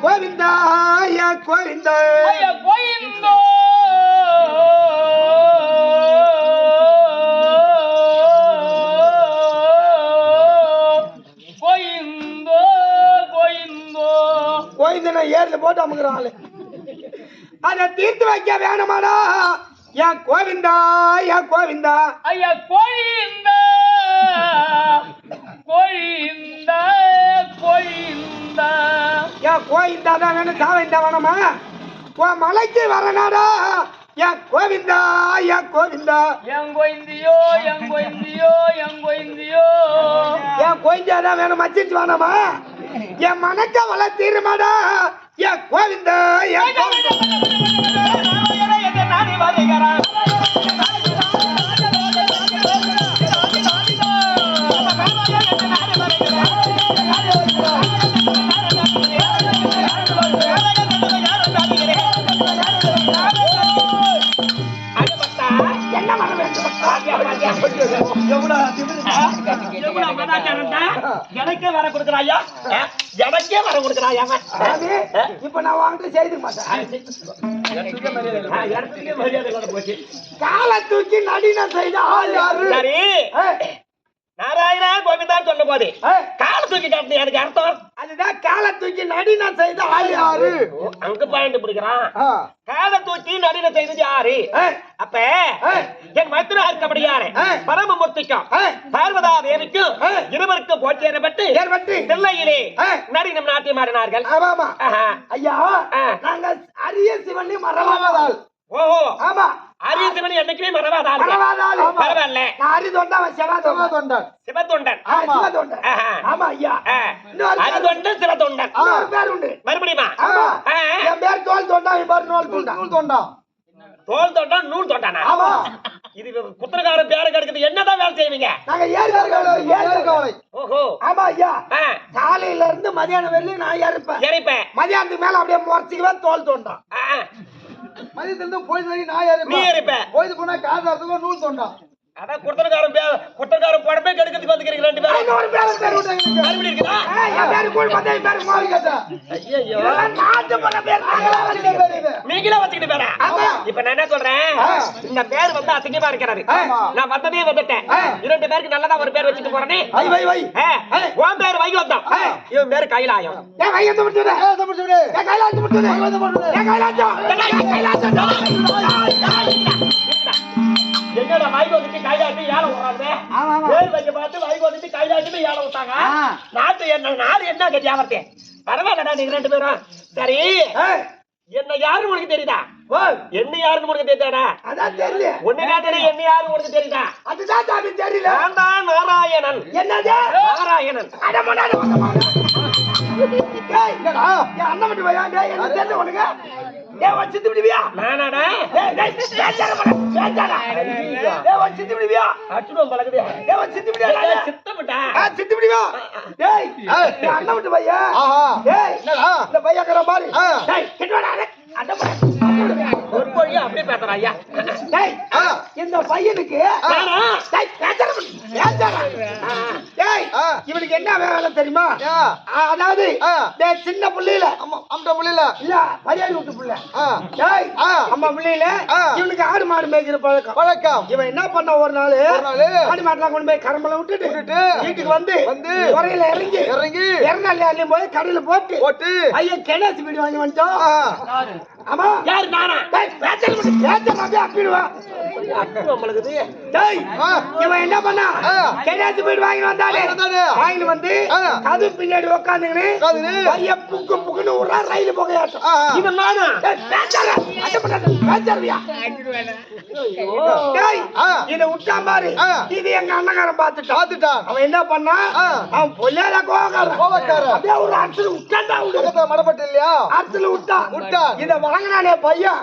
கோவிந்தா கோவிந்தா கோவிந்தோ கோவிந்தோ கோவிந்தோ கோவிந்தனை ஏர்ல போட்டு அமுக்குறாள். அதை தீர்த்து வைக்க வேணுமாடா என் கோவிந்தா கோவிந்தா. ஐயா கோவிந்தா கோவிந்தா கோவிந்தா என் கோவிந்தா தான் வேணும், சாவிந்தா வேணுமா? உன் மலைக்கு வரனாடா என் கோவிந்தா கோவிந்தா. என் கோவிந்தியோ என் கோவிந்தியோ என் கோவிந்தியோ என் கோவிந்தா தான் வேணும், மச்சிச்சு வேணுமா? என் மனக்க வள தீருமாடா என் கோவிந்தா நானே வாதிக்கிறேன். எனக்கே வர கொடுக்குறாயா, எனக்கே வர கொடுக்குறாயா. இப்ப நான் வாங்கிட்டு செய்து மாட்டேன். காலை தூக்கி நடின செய்த ஆள் யாரு? சரி நாராயணா கோவிந்தா சொன்ன போது காலை தூக்கி காட்டு எனக்கு அர்த்தம். அதுதான் காலை தூக்கி நடின செய்த ஆள் யாரு? அங்க பாயிண்ட் பிடிக்கிறான். காலை தூக்கி நடின செய்தது யாரு? அப்ப என் மதுரா இருக்கப்படியான பரமமூர்த்திக்கும் பார்வதா தேவிக்கும் இருவருக்கும் போட்டி ஏற்பட்டு தில்லையிலே நடினம் நாட்டியம் ஆடினார்கள். ஐயா நாங்க அரிய சிவனி மறவாதால். ஓஹோ ஆமா, அரிய சிவனி என்னைக்குமே மறவாதால். பரவாயில்ல, அரி தொண்டன் சிவத்தொண்டன். சிவத்தொண்டன். ஆமா ஐயா, அரி தொண்டன் சிவத்தொண்டன் பேர் உண்டு. மறுபடியுமா? என் பேர் தோல் தொண்டா, என் பேர் நூல் தொண்டா. தோல் தொண்டன் நூல் தொண்டானா? ஆமா. இது குத்திரக்காரன் பேரை கிடைக்குது. என்னதான் வேலை செய்வீங்க? நாங்க ஏற்கனவே. ஓஹோ. ஆமா ஐயா, காலையில இருந்து மதியானம் வரையிலும் நான் எரிப்பேன். மதியானத்துக்கு மேல அப்படியே முறைச்சிக்குவேன் தோல் தொண்டா. மதியத்திலிருந்து பொழுது வரைக்கும் நான் எரிப்பேன். பொழுது போனா காதாரத்துக்கு நூல் தொண்டா. அதான் குத்திரக்காரன் படமே கெடுக்கிறதுக்கு வந்துக்கிறீங்க ரெண்டு பேரும். மறுபடியும் இருக்குதா? நீங்களே வச்சுக்கிட்டு பேரா? இப்ப நான் என்ன சொல்றேன், இந்த பேர் வந்து அசிங்கமா இருக்கிறாரு. நான் வந்ததே வந்துட்டேன். இரண்டு பேருக்கு நல்லதா ஒரு பேர் வச்சுட்டு போறேனே. உன் பேர் வைகுந்தம், இவன் பேரு கைலாயம். என்னடா வைகுந்துட்டு கைலாட்டு ஏழை விடுறாங்க? பேர் வைக்க பார்த்து வைகுந்துட்டு கைலாட்டு ஏழை விட்டாங்க. நாடு என்ன கட்டியாவத்தே? பரவாயில்லடா நீங்க ரெண்டு பேரும். சரி, என்ன யாருன்னு உனக்கு தெரியுதா? என்ன யாருன்னு உனக்கு தெரியாதா? அதான் தெரியல. ஒண்ணு கேட்டே என்ன யாருன்னு உனக்கு தெரியுதா? அதுதான் சாமி தெரியல. நான் நாராயணன். என்னது நாராயணன்? அண்ணன் மட்டும் பையா, என்ன தெரியல உனக்கு? சித்து விடுவியா? நானாடா சித்து விடுவியா? அச்சுடும் பழகுதே. சித்து விடுவியா? சித்தப்பட்டா சித்து விடுவியா? அண்ணன் விட்டு பையா, இந்த பையா பாரு. அப்படி பேசுறா ஐயா. டேய், இந்த பையனுக்கு டேய், டேய், இவனுக்கு என்ன வேலை தெரியுமா? அதாவது டேய், சின்ன புள்ளையில அம்மா புள்ளையில இல்ல பையன் விட்டு புள்ள டேய் அம்மா புள்ளையில இவனுக்கு ஆடு மாடு மேய்க்கிற பழக்கம். இவன் என்ன பண்ண ஒரு நாள் ஆடு மாட்டெல்லாம் கொண்டு போய் கரம்பல விட்டுட்டு வீட்டுக்கு வந்து உரையில இறங்கி இறந்தாலே அள்ளியும் போய் கடையில போட்டு ஐயன் கெடாசி வீடு வாங்கி வந்துட்டோம். ஆமா யாரு நானா? இவன் என்ன பண்ணா கெடாசி வீடு வாங்கி வந்தாலே வாங்கி வந்து கது பின்னாடி உட்காந்துன்னு பையன் புக்கு புக்குன்னு விடுறா ரயில் புகையாட்டம். இவன் நானா? இதை விட்டா பாரு இது எங்க அண்ணகாரன் பாத்துட்டான். அவன் என்ன பண்ணா அவன் பொல்லாத கோவக்காரன் அப்படியே ஒரு அர்த்தல விட்டாண்டா மடப்பட்டு இல்லையா அர்த்தல விட்டா இத வாங்கினானே பையன்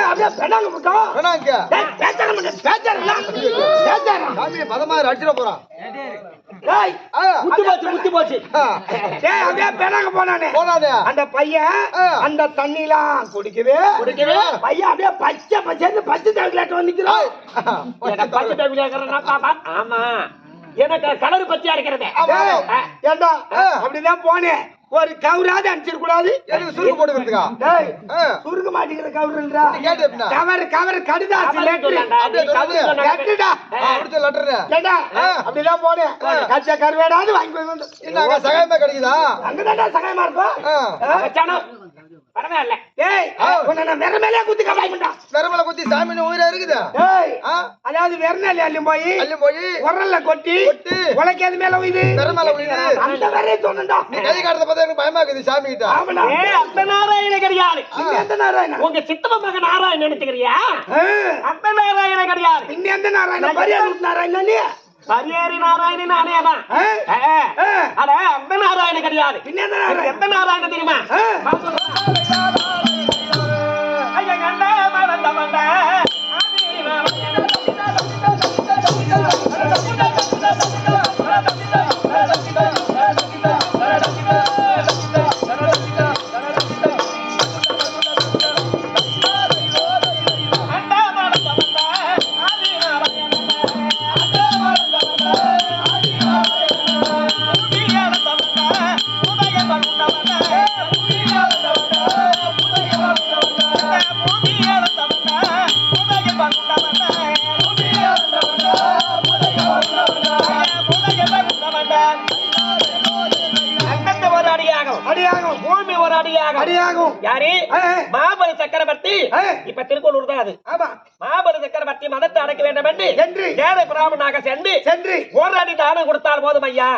அப்படியே பெண்ணாங்க விட்டோம் பதமா அடிச்சிட போறான். முத்தி போச்சு அப்படியே பெண்ணாங்க போனானே அந்த பையன் அந்த தண்ணிலாம் குடிக்கவே பையன் அப்படியே பச்சை தவிலாட்டம் வந்துக்கிறான். ஆமா எனக்கு கலர் பச்சையா இருக்கிறது. ஏண்டா அப்படிதான் போனேன் ஒரு கவுராது அடிச்சிட கூடாது சுருக்கு போட்டுக்கிறதுக்கா சுருக்க மாட்டேங்கிற கவுருன்றா கவர் கடிதாசி அப்படிதான் போனேன் கச்சா கருவேடாது வாங்கி போய் சகாயமா கிடைக்குதா அங்கதான்டா சகாயமா இருக்கும். பரவாயில்ல வெறமேலே குத்தி கவாய்டா வெறமேல குத்தி சாமி உயிரா இருக்குது. அதாவது வெறமேல அள்ளி போய் உரல்ல கொட்டி உலக்கேது மேல உயிது வெறமேல உயிது அந்த வேற சொன்னடா கை காட்டத பார்த்தா எனக்கு பயமா இருக்குது சாமி கிட்ட. அந்த நாராயண கிடையாது. எந்த நாராயண? உங்க சித்தப்ப மகன் நாராயணன் நினைச்சுக்கிறியா? அந்த நாராயண கிடையாது. இன்ன எந்த நாராயண? பரியாரி நாராயண நீ பரியாரி நாராயணன் நானேதான். அட அந்த நாராயண கிடையாது. எந்த நாராயண தெரியுமா? மாபலி சக்கரவர்த்தி இப்ப திருக்கோளூர் தான் அது. மாபலி சக்கரவர்த்தி மதத்தை அடக்க வேண்டும் என்று ஏழை பிராமணாக சென்று ஒரு அடி தானம் கொடுத்தால் போதும் ஐயா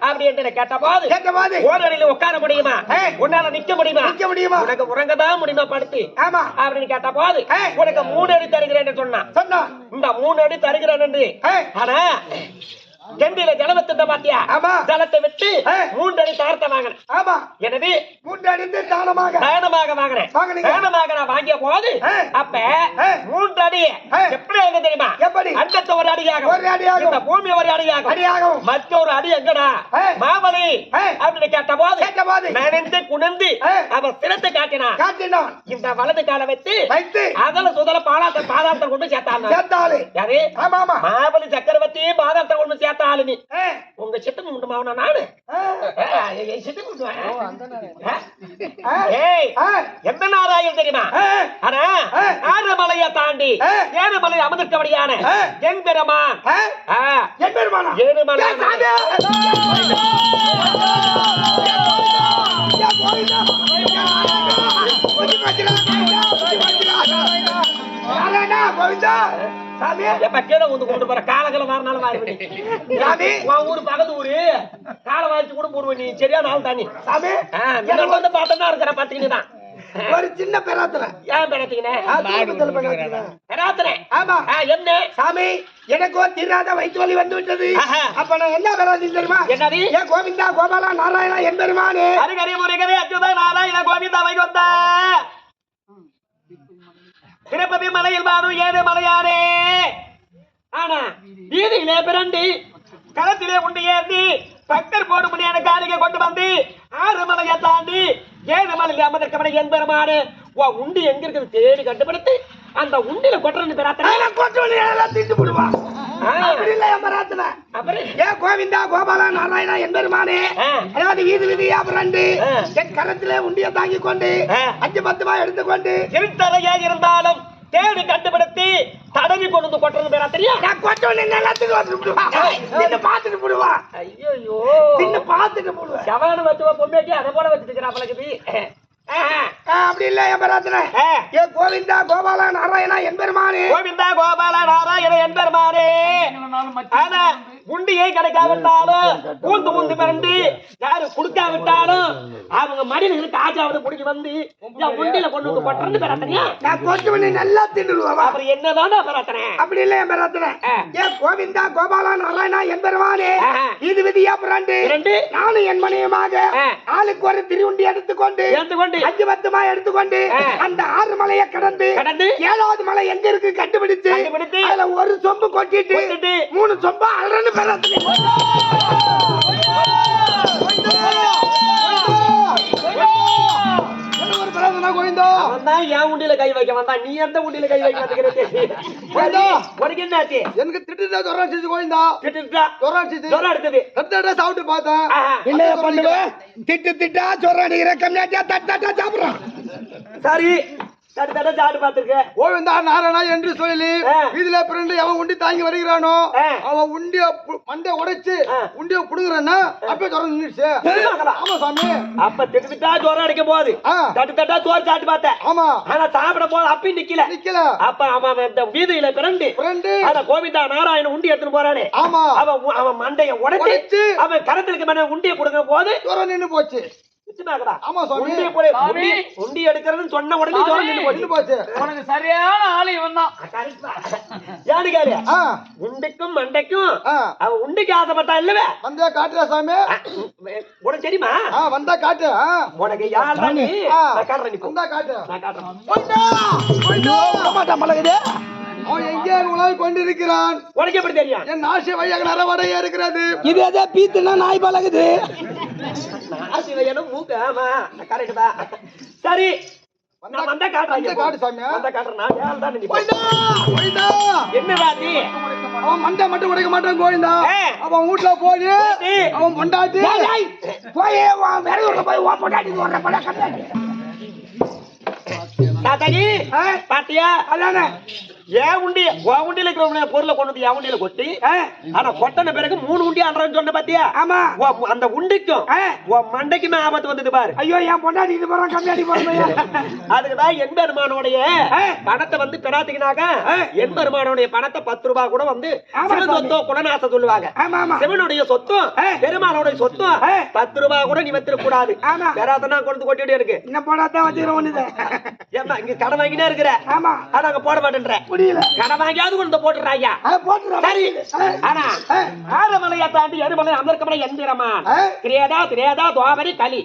அப்படி என்று கேட்ட போது ஒரு அடியில உட்கார முடியுமா? உன்னால நிக்க முடியுமா? உனக்கு உறங்கதான் முடியுமா படுத்து அப்படின்னு கேட்ட போது உனக்கு 3 அடி தருகிறேன் சொன்னான். இந்த 3 அடி தருகிறேன் என்று ஆனா கெண்டில ஜலவத்தை பாத்தியா? ஜலத்தை விட்டு 3 அடி தாரத்தை வாங்கினேன். எனவே 3 அடி தானமாக வாங்கினேன். நான் வாங்கிய போது அப்ப 3 அடி எப்படி எங்க தெரியுமா? அண்டத்தை ஒரு அடியாக இந்த பூமி ஒரு அடியாக மற்றொரு அடி எங்கடா மாவலி அப்படின்னு கேட்ட போது நினைந்து குனிந்து அவ சிரத்தை காட்டினான். இந்த வலது காலை வைத்து அதல சுதல பாதாளத்தை கொண்டு சேர்த்தாள். யாரு? மாவலி சக்கரவர்த்தி பாதாளத்தை கொண்டு சேர்த்தாள். உங்க சித்தம் உண்டு மாவனா நானு எந்த நாராயணன் தெரியுமா? ஆனா ஆறுமலையை தாண்டி ஏழுமலை அமர்ந்திருக்கபடியான என் பெருமான் ஏழுமலை எப்ப கீழே வந்து கொண்டு போற காலங்களை மாறினாலும் மாறி ஊரு பக்கத்து ஊரு காலை வாய்ச்சி கூட போடுவேன். நீ சரியா நாள் தானி சாமி வந்து பார்த்தா இருக்கிற பாத்தீங்கன்னா ஒரு சின்ன பெராத்தனை ஏன் பெறாத்தீங்கன்னு என்ன சாமி எனக்கோ தீராத வயிற்று வலி வந்து விட்டது. அப்ப நான் என்ன பெறாது தெரியுமா? என்னது? ஏன் கோவிந்தா கோபாலா நாராயணா என் பெருமானே ஹரிஹரி முருகனே அச்சுதா நாராயண கோவிந்தா வைகுந்தா திருப்பதி மலையில் வாழும் ஏழு மலையாரே. ஆனா வீதியிலே பிறந்து களத்திலே உண்டு ஏந்தி பக்கர் போடு முடியான காரிகை கொண்டு வந்து 6 மலையை தாண்டி 7 மலையில் அமர்ந்திருக்கபடி என் பெருமானே உண்டு எங்க இருக்குது தேடி கண்டுபிடித்து அந்த உண்டில கொட்டுறன்னு பேராத்தனை நான் கொட்டவனே எல்லாம் திட்டு போடுவான் அப்படி இல்ல எம்பராத்தனை அப்புறம் ஏ கோவிந்தா கோபாலா நாராயணா என்பெருமானே அதாவது வீதி வீதியா புரண்டு என் கரத்திலே உண்டிய தாங்கி கொண்டு 5-10 எடுத்துக்கொண்டு இருட்டறையா இருந்தாலும் தேடி கண்டுபிடித்து தடவி கொண்டு வந்து கொட்டுறது பேராத்தனையா நான் கொட்டவனே எல்லாத்துக்கும் வந்து விடுவான் தின்னு பார்த்துட்டு போடுவான் ஐயோ தின்னு பார்த்துட்டு போடுவேன் சவான வச்சுவா பொம்மைக்கு அதை போல வச்சுட்டு இருக்கிறா பழகுது அப்படி இல்ல எம்பராத்தனை ஏ கோவிந்தா கோபாலா நாராயணா என்பெருமானே கோவிந்தா கோபால நாராயண என்பெருமானே ஆனா உண்டியை கிடைக்காவிட்டாலும் பூந்து பூந்து மிரண்டு யாரு கொடுக்காவிட்டாலும் அவங்க மடியில ஆஜாவது பிடிச்சி வந்து உண்டியில கொண்டு வந்து கொட்டுறது பேராத்தனையா நான் கொட்டவனே நல்லா தின்னுடுவா அப்புறம் என்னதான பேராத்தனை அப்படி இல்ல எம்பராத்தனை ஏ கோவிந்தா கோபாலா நாராயணா என்பெருமானே வீதி வீதியா புரண்டு நானும் என் மனைவியுமாக ஆளுக்கு ஒரு திருவுண்டி எடுத்துக்கொண்டு 5-10 எடுத்துக்கொண்டு அந்த 6 மலையை கடந்து 7வது மலை எங்க இருக்கு கண்டுபிடிச்சு அதுல ஒரு சொம்பு கொட்டிட்டு 3 சொம்பா அலறன்னு பேராத்தனை என் உண்டியில கை வைக்க வந்தா நீ எந்த உண்டியில கை வைக்க உனக்கு என்னாச்சு எனக்கு திட்டுதா ஜொரம் அடிச்சு கோயிந்தா திட்டுட்டா ஜொரம் எடுத்தது சாப்பிட்டு பார்த்தேன் என்ன பண்ணுவேன் திட்டா ஜொரம் அடிக்கிற கம்மியாட்டியா தட்டா சாப்பிடுறான் சரி தட்டு சாப்பிட்டு பார்த்திருக்கேன் கோவிந்தா நாராயணா என்று சொல்லி இதுல பிறண்டு அவன் உண்டி தாங்கி வருகிறானோ அவன் உண்டிய மண்டை உடைச்சு உண்டிய புடுங்குறான்னா அப்ப ஜொரம் நின்றுச்சு ஆமா சாமி அப்ப திட்டா ஜொரம் அடிக்க போகுது தட்டா சோறு சாப்பிட்டு பார்த்தேன் ஆமா ஆனா சாப்பிட போது அப்பயும் நிக்கல அப்ப அவன் இந்த வீதியில பிறண்டு ஆனா கோவிந்தா நாராயண உண்டி எடுத்துட்டு போறானே ஆமா அவன் மண்டைய உடைச்சு அவன் கரத்திற்கு மேல உண்டிய கொடுக்க போது ஜொரம் நின்னு போச்சு ஆமா உண்டி எடுக்கிறதுன்னு சொன்ன உடனே ஜொரம் நின்னு போச்சு உனக்கு சரியான ஆளு இவன் தான் யாரு கேளு உண்டிக்கும் மண்டைக்கும் அவன் உண்டிக்கு ஆசைப்பட்டா இல்லவே வந்தா காட்டுறா சாமி உனக்கு தெரியுமா வந்தா காட்டு உனக்கு யார் வந்தா காட்டு மலகுது அவன் எங்கே உலகை கொண்டிருக்கிறான் உனக்கு எப்படி தெரியும் என் நாசி வழியாக நரவடையா இருக்கிறது இது எதா பீத்துனா நாய் பழகுது நாசி வையனும் மூக்கு ஆமா கரெக்ட் தான் சரி நான் வந்தா காட்டுறேன் காட்டு சாமி வந்தா காட்டுறேன் நான் யார் தான் என்ன ராஜி அவன் மண்டை மட்டும் உடைக்க மாட்டான் கோயிந்தா அவன் வீட்டுல போய் அவன் பொண்டாட்டி போய் விறகு போய் பொண்டாட்டி வர்ற பல கண்டாடி தாத்தாடி பாத்தியா அதானே ஏன் உண்டியில இருக்கிற பொருளை கொண்டு வந்து என் உண்டியில கொட்டி ஆனா கொட்டின பிறகு 3 உண்டி அன்றன்னு சொன்ன பாத்தியா ஆமா அந்த உண்டிக்கும் மண்டைக்குமே ஆபத்து வந்தது பாரு ஐயோ என் பொண்டாட்டி போறான் கம்மியாடி போறேன் அதுக்குதான் எம்பெருமானோடைய பணத்தை வந்து பெறாத்தீங்கன்னாக்க எம்பெருமானோடைய பணத்தை 10 ரூபாய் கூட வந்து சொத்தோ குலநாச சொல்லுவாங்க சிவனுடைய சொத்தும் பெருமானோடைய சொத்தும் 10 ரூபாய் கூட நீ வச்சிருக்க கூடாது பெறாதனா கொண்டு கொட்டிட்டு இருக்கு இன்னும் போடாதான் வச்சிருவோம் ஏமா இங்க கடன் வாங்கினே இருக்கிற ஆனா அங்க போட மாட்டேன்ற கடன் வாங்கியாவது கொண்டு போட்டுறாயா சரி ஆனா ஆரமலையை தாண்டி எருமலை அமர்க்கமலை எந்திரமான் கிரேதா துவாபரி கலி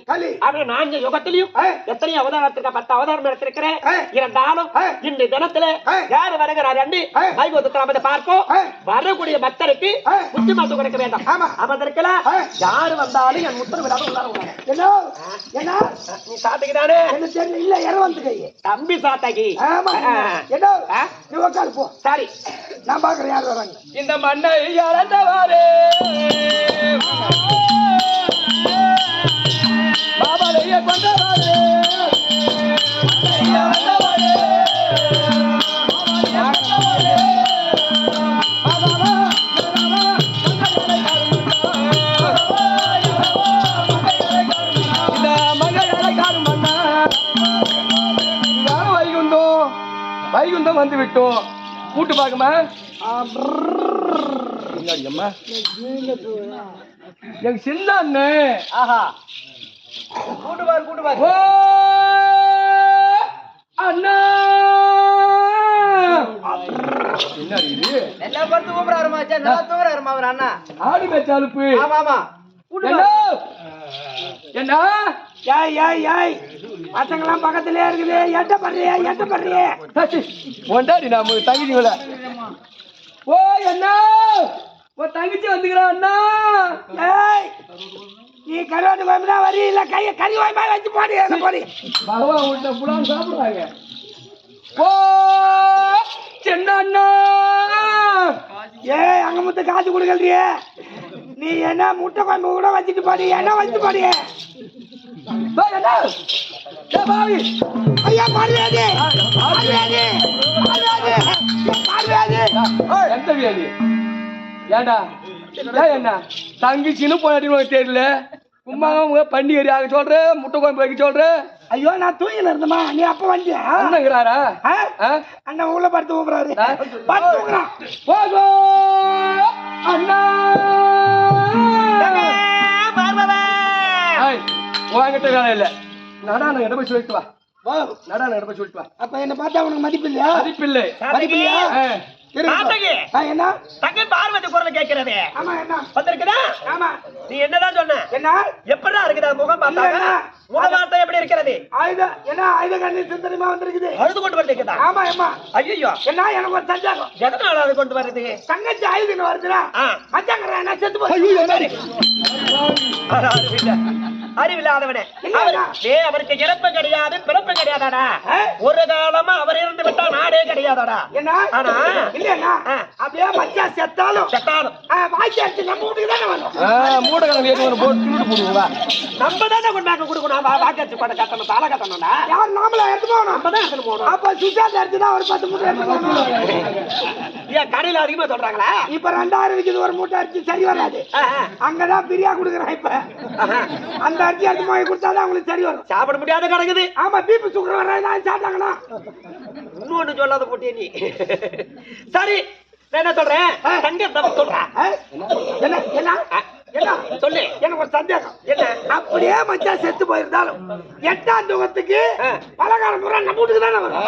அப்படி 4 யுகத்திலையும் எத்தனை அவதாரத்திற்கு 10 அவதாரம் எடுத்திருக்கிறேன் இருந்தாலும் இந்த தினத்துல யாரு வருகிறார் என்று வைகுந்தத்தை பார்ப்போம் வரக்கூடிய பக்தருக்கு புத்தி மாத்து கொடுக்க வேண்டும் அவதற்குல யாரு வந்தாலும் என் முத்திர விடாத உள்ளார என்ன நீ சாப்பிட்டுக்கிட்டானே இல்ல இரவந்து கை தம்பி சாத்தாக்கி நீ உட்காரு போ சரி நான் பாக்குறேன் யார் வராங்க இந்த மண்ணை இழந்தவாரே பாபாலைய கொண்டவாரே வைகுண்டம் வந்து விட்டோம் கூட்டு பாக்குமா எங்க சின்ன அண்ணு ஆஹா கூட்டு பாரு ஓ அண்ணா என்ன இது எல்லா பத்து கூப்பிடாருமா நல்லா தூங்குறாருமா அவர் அண்ணா ஆடி மேட்ச் அலுப்பு ஆமா என்ன ஏய் பசங்களாம் பக்கத்திலே இருக்குது எட்ட பண்றியே ஒண்டாடி நாம தங்கிச்சிங்கள ஓ என்ன ஓ தங்கிச்சி வந்துக்கிறான் அண்ணா ஏய் நீ கருவாட்டு கோயம்பு தான் வரி இல்ல கையை கறி வாய்மா வச்சு போடி போடி பகவான் உள்ள புலான் சாப்பிடுறாங்க ஓ முத்த காசு கொடுக்கலையே நீ என்ன முட்டை குழம்பு கூட வச்சுட்டு பாடி என்ன வச்சு பாடி ஐயா பார்வையாது எந்த வியாதி ஏண்டா என்ன தங்கிச்சின்னு போனாட்டி தெரியல சும்மா பண்டிகை ஆக சொல்ற முட்டை குழம்பு வைக்க சொல்ற ஐயோ நான் தூங்கில இருந்தமா நீ அப்ப வந்தியா அண்ணங்கிறாரா அண்ணன் உள்ள படுத்து தூங்குறாரு படுத்து தூங்குறான் போகோ அண்ணா உங்ககிட்ட வேலை இல்ல நடான கிட்ட போய் சொல்லிட்டு வா நடான கிட்ட போய் சொல்லிட்டு வா அப்ப என்ன பார்த்தா உனக்கு மதிப்பு இல்லையா மதிப்பில்லை என்ன தங்கை பார்வதி குரல் கேட்கிறதே ஆமா என்ன வந்திருக்குதா ஆமா நீ என்னதான் சொன்ன என்ன எப்படா இருக்குது முகம் பார்த்தாங்க முகவார்த்தை எப்படி இருக்கிறது ஆயுதம் என்ன ஆயுத கண்ணி சிந்தனமா வந்திருக்குது அழுது கொண்டு வருதுக்குதா ஆமா அம்மா ஐயோ என்ன எனக்கு ஒரு சந்தேகம் எதனால அது கொண்டு வருது தங்கச்சி ஆயுதம் வருதுடா மச்சாங்கற என்ன செத்து அறிவில்லாதவனே அவருக்கு இறப்பு கிடையாது பிறப்பு கிடையாதாடா ஒரு காலமா அவர் இருந்து விட்டா நாடே கிடையாதாடா என்ன ஆனா இல்லன்னா அப்படியே மச்சா செத்தாலும் வாய்ச்சி நம்ம வீட்டுக்கு தானே வரும் மூடகணக்கு ஏறி ஒரு போட் திருட்டு போடுவா நம்ம தானே கொண்டாக்க கொடுக்கணும் வாக்காச்சு பட கட்டணும் தலை கட்டணும்டா யார் நாமளா எடுத்து போகணும் நம்ம தான் எடுத்து போகணும் அப்ப சுஷாந்த் எடுத்துதான் ஒரு 10 மூட்டை எடுத்து போகணும் ஏன் கடையில அதிகமா சொல்றாங்களா இப்ப 2000 விக்குது ஒரு மூட்டை அரிசி சரி வராது அங்கதான் பிரியா கொடுக்குறேன் இப்ப அந்த அரிசி எடுத்து போய் கொடுத்தாதான் அவங்களுக்கு சரி வரும் சாப்பிட முடியாத கிடக்குது ஆமா பிபி சுகர் வர்றதா சாப்பிட்டாங்கன்னா இன்னொன்னு சொல்லாத போட்டிய நீ சரி நான் என்ன சொல்றேன் தங்க சொல்றேன் என்ன என்ன என்ன சொல்லு எனக்கு ஒரு சந்தேகம் என்ன அப்படியே மச்சான் செத்து போயிருந்தாலும் 8ஆம் தூக்கத்துக்கு பலகாரம் பூரா நம்ம வீட்டுக்கு தானே வரும்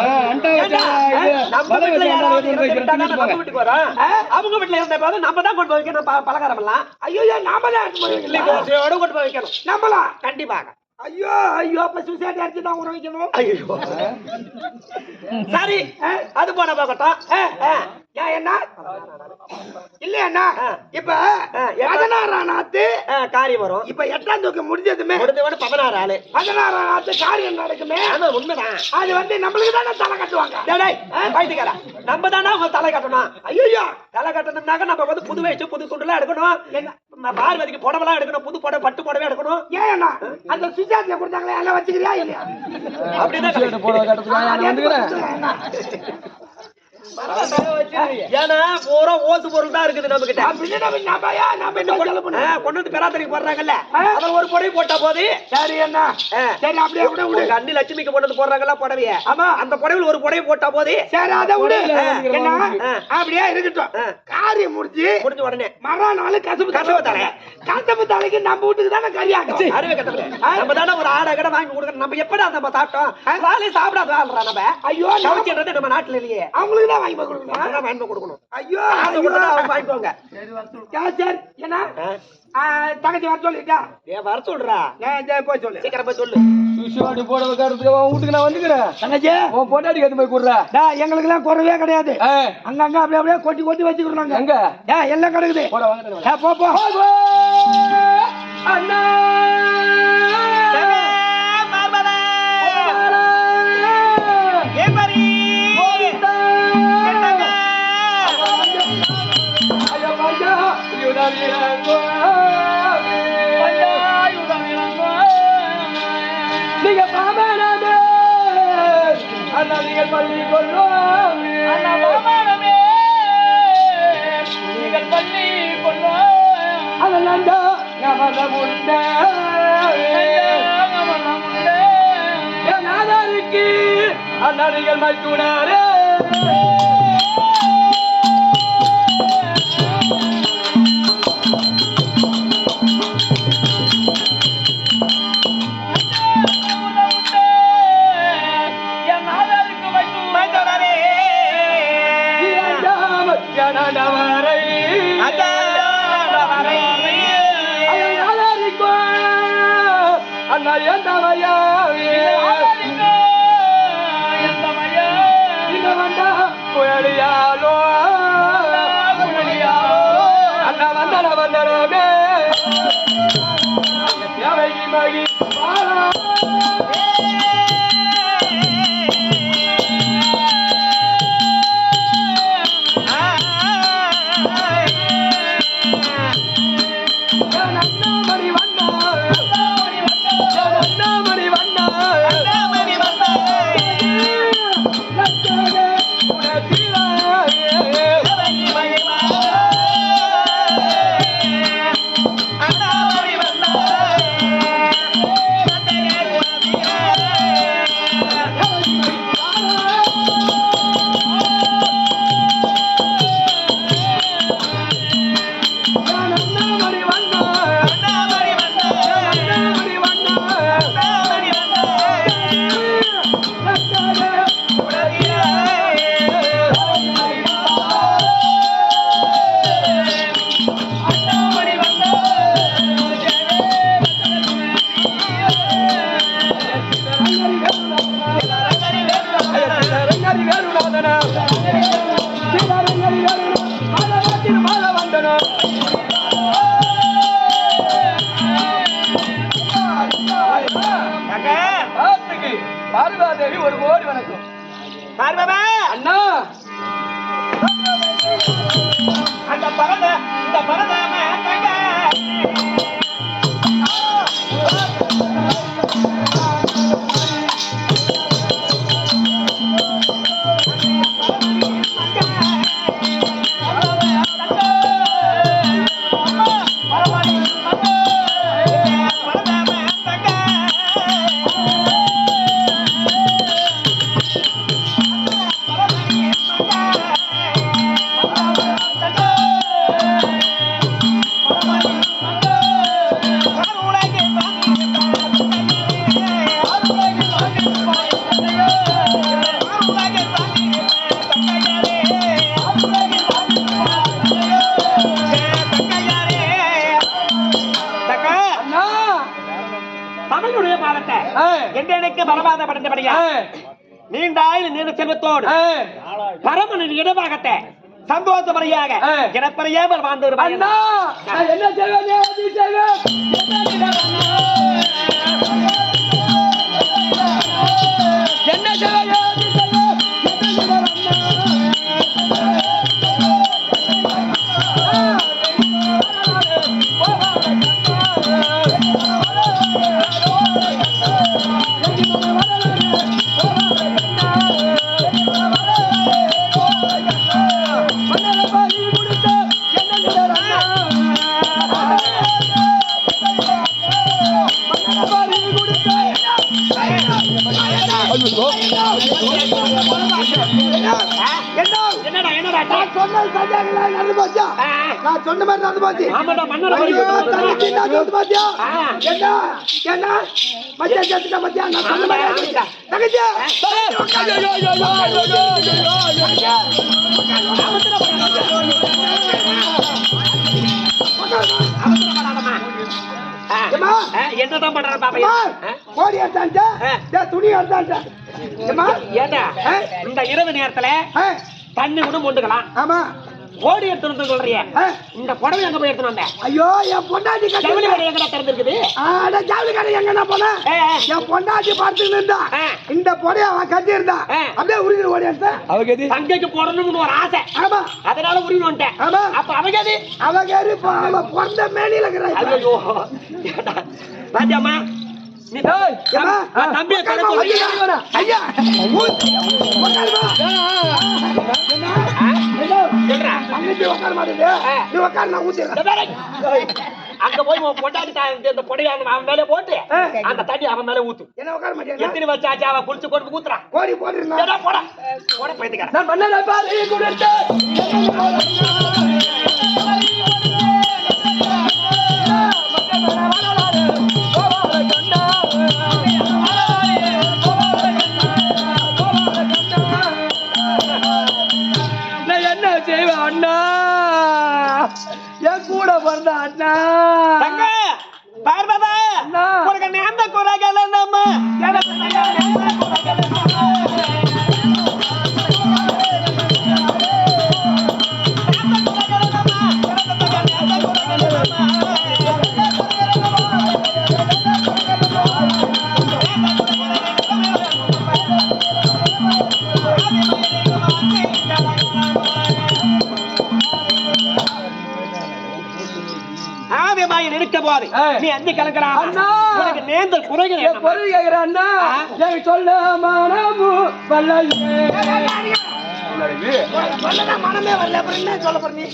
நம்ம வீட்டுல யாராவது நம்ம வீட்டுக்கு வரும் அவங்க வீட்டுல இருந்த போது நம்ம தான் கொண்டு போய் வைக்கணும் பலகாரம் எல்லாம் ஐயோ நாம தான் எடுத்து போய் வைக்கணும் தோசையோட கொண்டு போய் வைக்கணும் நம்மளா கண்டிப்பாக ஐயோ ஐயோ அப்ப சுசைட் அடிச்சு தான் உணவு வைக்கணும் ஐயோ சரி அது போன போகட்டும் என்ன இல்ல அண்ணா இப்ப 16ஆம் நாத்து காரியம் வரும் இப்ப 8ஆம் தூக்கம் முடிஞ்சதுமே 16 ஆளு 16ஆம் நாத்து காரியம் நடக்குமே ஆனா உண்மைதான் அது வந்து நம்மளுக்கு தானே தலை கட்டுவாங்க பாய்த்துக்காரா நம்ம தானே அவங்க தலை கட்டணும் ஐயோ தலை கட்டணும்னாக்க நம்ம வந்து புது வயசு புது துண்டுலாம் எடுக்கணும் என்ன பார்வதிக்கு புடவெல்லாம் எடுக்கணும் புது புடவை பட்டு புடவை எடுக்கணும் ஏன் அந்த சுஜாத்திய கொடுத்தாங்களே எல்லாம் வச்சுக்கிறியா இல்லையா அப்படிதான் போட கட்டத்துல ஏன்னா பூரா ஓசு பொருள் தான் இருக்குது நம்ம கிட்ட கொண்டு வந்து பெராத்தனைக்கு போடுறாங்கல்ல அதுல ஒரு புடவை போட்டா போது சரி என்ன சரி அப்படியே கூட விடு அண்ணி லட்சுமிக்கு கொண்டு வந்து போடுறாங்கல்ல புடவைய ஆமா அந்த புடவையில் ஒரு புடவை போட்டா போது சரி அதை விடு என்ன அப்படியே இருக்கட்டும் காரியம் முடிஞ்சு உடனே மறுநாள் கசப்பு தலைக்கு நம்ம வீட்டுக்கு தானே கல்யாணம் அருவே கட்டப்பட நம்ம தானே ஒரு ஆடை கடை வாங்கி கொடுக்கணும் நம்ம எப்படா நம்ம சாப்பிட்டோம் வாழை சாப்பிடாத வாழ்றா நம்ம ஐயோ சமைச்சுன்றது நம்ம நாட்டுல இல்லையே அவங்களுக்கு தான் வாங்கி கொடுக்கணும் வாங்கி கொடுக்கணும் ஐயோ வாங்கிக்கோங்க சரி என்ன தங்கச்சி வர சொல்லிட்டா வர சொல்றா போய் சொல்லு சீக்கிரம் போய் சொல்லு சுஷாடி போட வைக்கிறதுக்கு வீட்டுக்கு நான் வந்துக்கிறேன் தங்கச்சி உன் பொண்டாட்டிக்கு எடுத்து போய் கொடுறா எங்களுக்கு எல்லாம் குறவே கிடையாது அங்கங்க அப்படியே அப்படியே கொட்டி கொட்டி வச்சுக்கிறோம் எங்க எல்லாம் கிடக்குது போட வாங்க போ அண்ணா நீங்க பாமனமே அண்ணா நீங்க பள்ளி கொள்ளும் அண்ணா பாமனமே நீங்கள் பள்ளி கொள்ளும் அண்ணா நமத முண்டே என் ஆதாரிக்கு அண்ணா நீங்கள் மறுத்துடாரே அண்ணா எந்தமையா குழலியாலோ அண்ணா வந்தன வந்தனமே தேவைக்கு மகி ஒரு கோடி வணக்கம். பார்வதா அண்ணா அந்த பரத இந்த பரதாம தங்க தமிழுடைய பாவத்தை என்றெனக்கு பலபாத படைந்தபடியா நீண்ட ஆயுள் நீண்ட செல்வத்தோடு பரமனின் இடபாகத்தை சந்தோஷப்படியாக எனப்பறையாமல் வாழ்ந்து வருவாய். அண்ணா நான் என்ன செய்வேன் ஏது செய்வேன் என்ன செய்வேன் ஏது செய்வேன் நான் சொன்ன மாதிரி நடந்து போச்சு. பாத்தியா என்ன என்ன மத்தியா சேர்த்துட்டா மத்தியா நான் சொன்ன மாதிரி தங்கச்சி என்னதான் பண்ற பாப்பா கோடி எடுத்தான்ட்ட துணி எடுத்தான்ட்ட ஏண்டா இந்த இரவு நேரத்துல தண்ணி கூட மொண்டுக்கலாம். ஆமா ஓடி எடுத்து சொல்றிய இந்த புடவை எங்க போய் எடுத்து வந்த? ஐயோ என் பொண்டாட்டி ஜவுளி கடை எங்கடா திறந்திருக்குது? ஜவுளி கடை எங்கடா போன? என் பொண்டாட்டி பார்த்துட்டு இருந்தா இந்த புடவை அவ கட்டி இருந்தா அப்படியே உருகி ஓடி எடுத்த. அவகேதி தங்கைக்கு போடணும்னு ஒரு ஆசை. ஆமா அதனால உருகி வந்துட்டேன். ஆமா அப்ப அவகேதி அவகேதி பொறந்த மேனில இருக்கிற. ஐயோ ராஜாமா நீ தம்பி ஐயா உட்கார மாட்டேங்க நீ உட்கார நான் ஊத்திடுறேன். அங்க போய் பொண்டாட்டி இந்த பொடையை அவன் மேல போட்டு அந்த தண்ணி அவன் மேல ஊத்து. என்ன உட்கார மாட்டேங்க எத்தனை வச்சாச்சு அவன் குளிச்சு கொண்டு ஊத்துறான். கோடி போட்டுருந்தா போட போட போயிட்டுக்கிறேன். நான் பண்ணல பாரு குடிச்சு என்ன செய்வேன் அண்ணா என் கூட பிறந்த அண்ணா பார்வதா உனக்கு நேர்ந்த குறைகள் நம்ம இருக்க போது நீ அஞ்சு கலக்கலாம். உனக்கு நேர்ந்தல் குறைகள் பொருள் கேட்கிற அண்ணா சொல்ல மனமு மனமே வரல அப்புறம் என்ன சொல்ல போற? நீ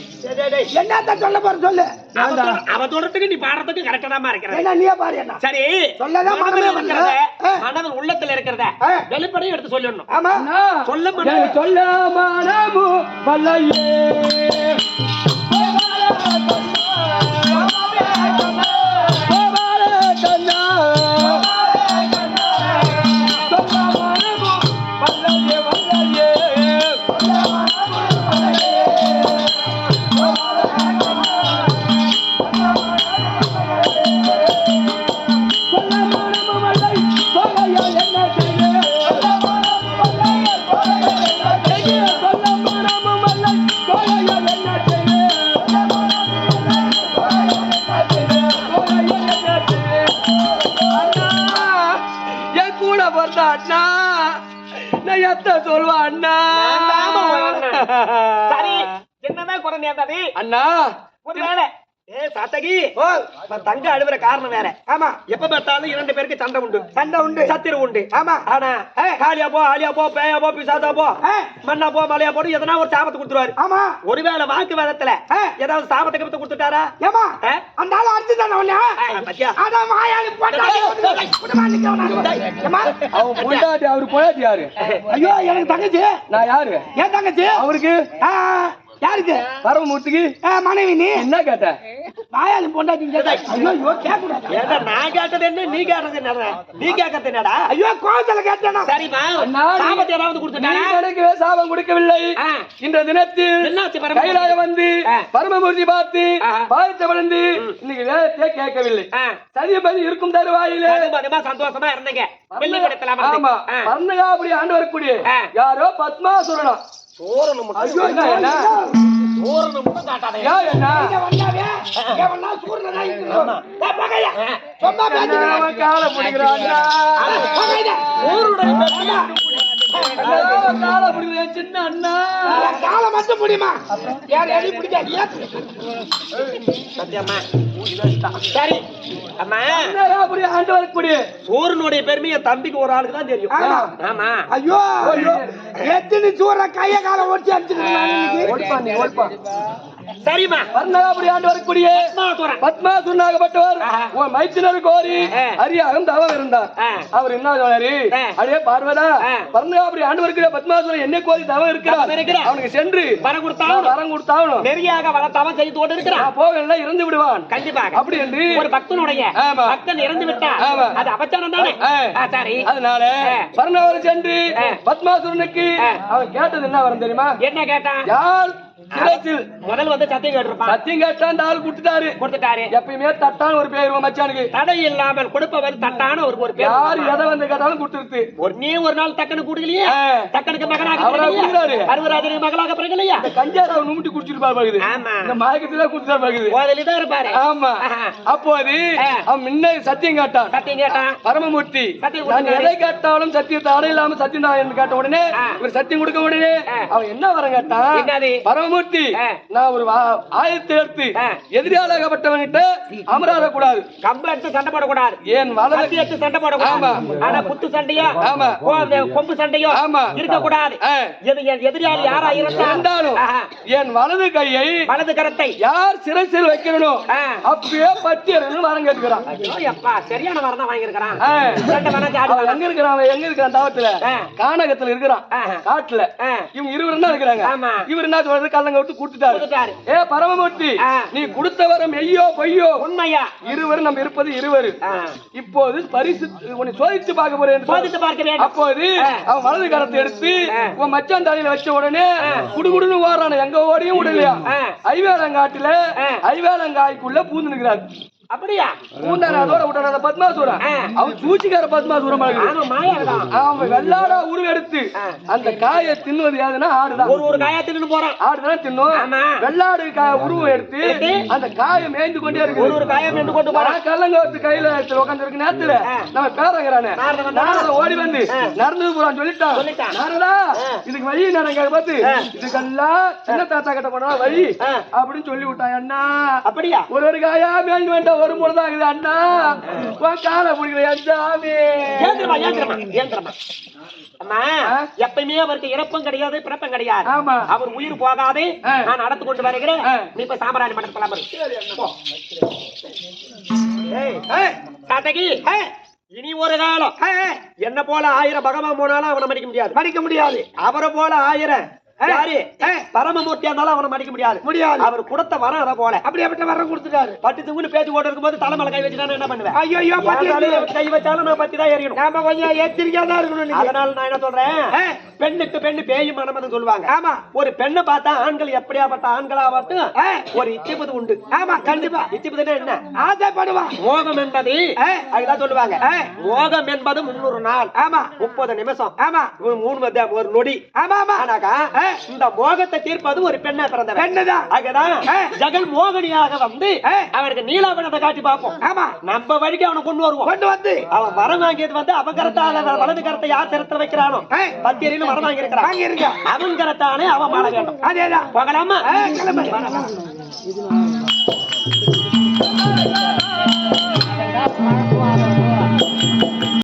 என்னத்தான் சொல்ல போற சொல்லு. அவன் சொல்றதுக்கு நீ பாடுறதுக்கு கரெக்டாமா இருக்கிற. என்ன நீயே பாரு. என்ன சரி சொல்லதான் மனமே வரல. மனதின் உள்ளத்துல இருக்கிறத வெளிப்படையும் எடுத்து சொல்லணும். ஆமா சொல்ல மனமு வல்லையே சரி என்னதான் குறை நேர்ந்தது அண்ணா ஒருவேளை சாத்தகி தங்க அழுவுற காரணம் வேற. ஆமா எப்ப பார்த்தாலும் 2 பேருக்கு சண்டை உண்டு, சண்டை உண்டு, சத்திரம் உண்டு. ஆமா ஆனா காலியா போ, ஆலியா போ, பேயா போ, பிசாதா போ, மண்ணா போ, மலையா போடு, எதனா ஒரு சாபத்தை கொடுத்துருவாரு. ஆமா ஒருவேளை வாக்கு வேதத்துல ஏதாவது சாபத்தை கபத்தை கொடுத்துட்டாரா? ஏமா அந்த ஆளு அடிச்சு தானே உன்ன பத்தியா அட மாயாளி போட்டாடி அவன் பொண்டாட்டி அவரு பொண்டாட்டி யாரு? ஐயோ எனக்கு தங்கச்சி. நான் யாரு? ஏன் தங்கச்சி? அவருக்கு யாருக்கு? பரமமூர்த்திக்கு மனைவி. நீ என்ன கேட்ட? மாயாளி பொண்டாட்டி கேட்ட. ஐயோ ஐயோ கேட்கக்கூடாது. ஏண்டா நான் கேட்டது என்ன, நீ கேட்டது என்னடா? நீ கேட்கறது என்னடா? ஐயோ கோவத்துல கேட்டேனா? சரிமா சாபத்தை ஏதாவது கொடுத்துட்டாரா? எனக்கு சாபம் கொடுக்கவில்லை. இந்த தினத்தில் கைலாய வந்து பரமமூர்த்தி பார்த்து பார்த்து வளர்ந்து இன்னைக்கு வேதத்தை கேட்கவில்லை. சதிபதி இருக்கும் தருவாயிலே சந்தோஷமா இருந்தீங்க. ஆமா பர்ணகாபுரி ஆண்டு வரக்கூடிய யாரோ பத்மாசுரனா சோரணும். ஐயோ என்ன சோரணும் மட்டும் காட்டாதே. என்ன ஏவன்னா சூர்ணனா இருக்கு. பகையா சொன்னா பேசினா கால புடிக்குறாங்க. ஊருடைய பெரிய கால புடிக்குற சின்ன அண்ணா கால மட்டும் முடியுமா? யார் யாரி பிடிக்காது. சத்தியமா சரி அம்மா பர்ணகாபுரி ஆண்டு வரக்கூடிய சூரனுடைய பெருமையை தம்பிக்கு ஒரு ஆளுக்கு தான் தெரியும். ஆமா ஐயோ ஐயோ எத்தனை சூர கைய கால ஓட்டி அடிச்சிருக்காங்க. ஓட்பா நீ ஓட்பா. சரிமா பர்ணகாபுரி ஆண்டு வரக்கூடிய பத்மாசுரனாகப்பட்டவர் உன் மைத்தினர் கோரி அரியாகம் தவம் இருந்தார். அவர் என்ன சொன்னாரு? அடே பார்வதா, பர்ணகாபுரி ஆண்டு வரக்கூடிய பத்மாசுரன் என்ன கோரி தவம் இருக்கிறார், அவனுக்கு சென்று வரம் கொடுத்தாவணும். நெறியாக வர தவம் செய்து கொண்டு இருக்கிறான். போகல இறந்து விடுவான் கண்டிப்பாக. அப்படி என்று ஒரு பக்தனுடைய பக்தன் இறந்து விட்டான், அது அபச்சாரம் தானே. சரி அதனால பர்ணகாபுரி சென்று பத்மாசுரனுக்கு அவன் கேட்டது என்ன வரம் தெரியுமா? என்ன கேட்டான்? யார் சிரசில் முதல் வந்து சத்தியம் கேட்டிருப்பான். சத்தியம் கேட்டா அந்த ஆள் கொடுத்துட்டாரு. எப்பயுமே தட்டான ஒரு பேர் மச்சானுக்கு தடை இல்லாமல் கொடுப்பவர் தட்டான ஒரு பேர். யாரு எதை வந்து கேட்டாலும் கொடுத்துருது. நீ ஒரு நாள் தக்கனு கொடுக்கலையே, தக்கனுக்கு மகனாக பருவராஜனுக்கு மகளாக பிறகு கஞ்சாவை நுமிட்டு குடிச்சிருப்பாரு பாக்குது. இந்த மயக்கத்துல குடிச்சிருப்பாரு பாக்குது. ஓதலிதான் இருப்பாரு. ஆமா அப்போது அவன் முன்ன சத்தியம் கேட்டான். பரமமூர்த்தி நான் எதை கேட்டாலும் சத்தியத்தை அடை இல்லாம சத்தியம் தான் கேட்ட உடனே ஒரு சத்தியம் கொடுக்க உடனே அவன் என்ன வரம் கேட்டான்? பரமமூர்த்தி நான் ஒரு ஆயத்தை எடுத்து எதிராளப்பட்டவன்கிட்ட அமராத கூடாது, கம்ப எடுத்து சண்டை போடக்கூடாது, ஏன் வலது எடுத்து சண்டை போடக்கூடாது, ஆனா குத்து சண்டையோ கொம்பு சண்டையோ இருக்கக்கூடாது. எதிராளி யாரா இருந்தாலும் என் வலது கையை வலது கரத்தை யார் சிரசில் வைக்கணும் அப்பயே பத்தியர்கள் வரம் கேட்டுக்கிறான். சரியான வரம் தான் வாங்கியிருக்கிறான். எங்க இருக்கிறான்? தாவத்துல கானகத்துல இருக்கிறான், காட்டுல. இவங்க இருவரும் தான் இருக்கிறாங்க. இவர் என்ன சொல்றது? கல்லங்க விட்டு கொடுத்துட்டாரு. பரமமூர்த்தி நீ கொடுத்த வரம் மெய்யோ பொய்யோ உண்மையா? இருவர் நம்ம இருப்பது இருவர். இப்போது பரிசு உன்னை சோதித்து பார்க்க போறேன். அப்போது அவன் வலது கரத்தை எடுத்து உன் மச்சான் தலையில வச்ச உடனே குடுகுடுன்னு ஓடுறான. எங்க ஓடியும் விடலையா? ஐவேலங்காட்டுல ஐவேலங்காய்க்குள்ள பூந்து நிற்கிறார். அப்படியா? பூந்தானோட விட்டான பத்மாசுரன் அவன் சூச்சிக்கார பத்மாசுரம். அவன் வெள்ளாடா உருவெடுத்து அந்த காயை தின்னுவது யாருன்னா ஆடுதான். ஒரு காயா தின்னு போறான். ஆடுதான் தின்னும். வெள்ளாடு உருவம் எடுத்து அந்த காயை மேய்ந்து கொண்டே இருக்கு. ஒரு காயை மேய்ந்து கொண்டு போறான். கல்லங்கத்து கையில உட்கார்ந்து இருக்க நேரத்துல நம்ம பேரங்கிறானே ஓடி வந்து நடந்து போறான்னு சொல்லிட்டான். நாரதா இதுக்கு வழி நடங்க பார்த்து இதுக்கெல்லாம் சின்ன தாத்தா கிட்ட போனா வழி அப்படின்னு சொல்லி விட்டான். அண்ணா அப்படியா? ஒரு காயா மேய்ந்து வேண்டாம் வரும்போது அண்ணா கால பிடிக்கிறேன் சாமி. அம்மா எப்பயுமே அவருக்கு இறப்பும் கிடையாது பிறப்பும் கிடையாது. அவர் உயிர் போகாது. நான் நடத்து கொண்டு வருகிறேன். நீ இப்ப சாம்பராணி மண்டபம் சாத்தகி. இனி ஒரு காலம் என்ன போல 1000 பகவான் போனாலும் அவனை மடிக்க முடியாது. அவரை போல 1000 யாரு பரமமூர்த்தியா இருந்தாலும் அவனை மடிக்க முடியாது. அவர் கொடுத்த வரம் அத போல அப்படியே வரம் கொடுத்துட்டாரு. பட்டு தூங்குன்னு பேச்சு ஓட்டு இருக்கும்போது தலைமலை கை வச்சுட்டா என்ன பண்ணுவேன்? ஐயோ கை வச்சாலும் நான் பத்தி தான் எறியணும். நாம கொஞ்சம் எச்சரிக்கையா தான் இருக்கணும். அதனால நான் என்ன சொல்றேன், பெண்ணுக்கு பெண்ணு பேயும் மனமன்னு சொல்லுவாங்க. ஆமா ஒரு பெண்ணை பார்த்தா ஆண்கள் எப்படியாப்பட்ட ஆண்களாகட்டும் ஒரு இச்சைப்பது உண்டு. ஆமா கண்டிப்பா. இச்சைப்பதுன்னா என்ன? ஆசைப்படுவான். மோகம் என்பது அதுதான் சொல்லுவாங்க. மோகம் என்பது 300 நாள். ஆமா 30 நிமிஷம். ஆமா 3 ஒரு நொடி. ஆமா ஆனாக்கா இந்த மோகத்தை தீர்ப்பது ஒரு பெண்ணா பிறந்தவன். பெண்ணுதான். அங்கதான் ஜெகன் மோகனியாக வந்து அவனுக்கு நீலாவணத்தை காட்டி பார்ப்போம். ஆமா, நம்ம வழிக்கு அவனை கொண்டு வருவோம். கொண்டு வந்து அவன் வரம் வாங்கியது வந்து அவன் கரத்தால வலது கரத்தை யார் சிரத்துல வைக்கிறானோ பத்தியரின்னு வரம் வாங்கி இருக்கிறான். வாங்கி இருக்க அவன் கரத்தானே அவன் மாற வேண்டும். அதேதான். போகலாமா? கிளம்பு.